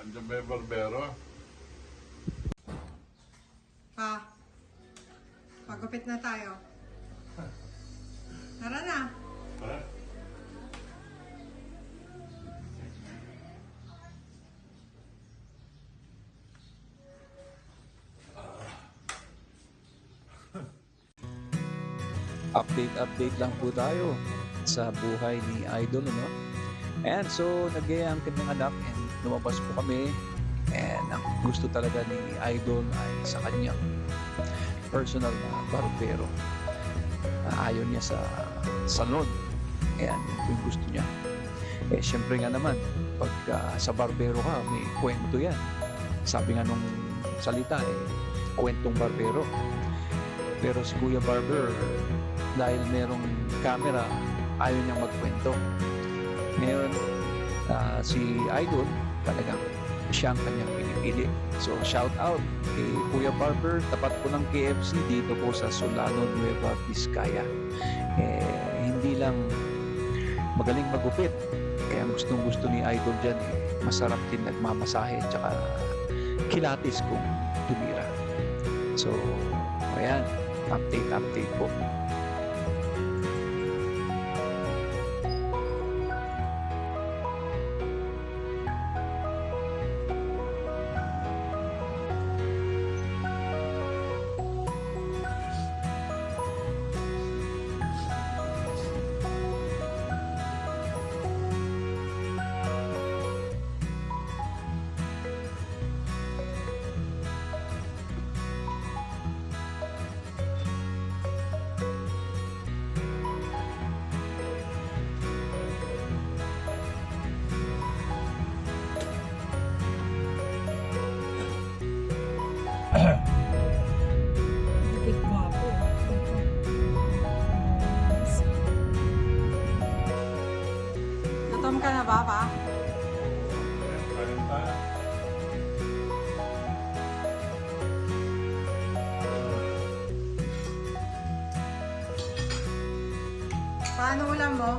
Andiyan ba yung barbero? Pa, pagupit na tayo. Tara na. Ha? Update lang po tayo sa buhay ni Idol, no? And so, nag-gaya ang kanyang anak and lumabas po kami and ang gusto talaga ni Idol ay sa kanyang personal na barbero. Ayaw niya sa salon. Ayan, yung gusto niya. Eh, syempre nga naman, pag sa barbero ka, may kwento yan. Sabi nga nung salita, kwentong barbero. Pero si Kuya Barber, dahil merong camera, ayaw niyang magkwento. Ngayon, si Idol, talagang siya ang kanyang pinipili. So, shout out kay Kuya Barber, tapat po ng KFC dito po sa Solano, Nueva Vizcaya. Hindi lang magaling magupit, kaya gustong gusto ni Idol dyan, masarap din nagmamasahe, tsaka kilatis kung tumira. So, ayan, update po. Big guwapo. Gutom ka na ba, pa? Kain tayo. Paano ulam mo?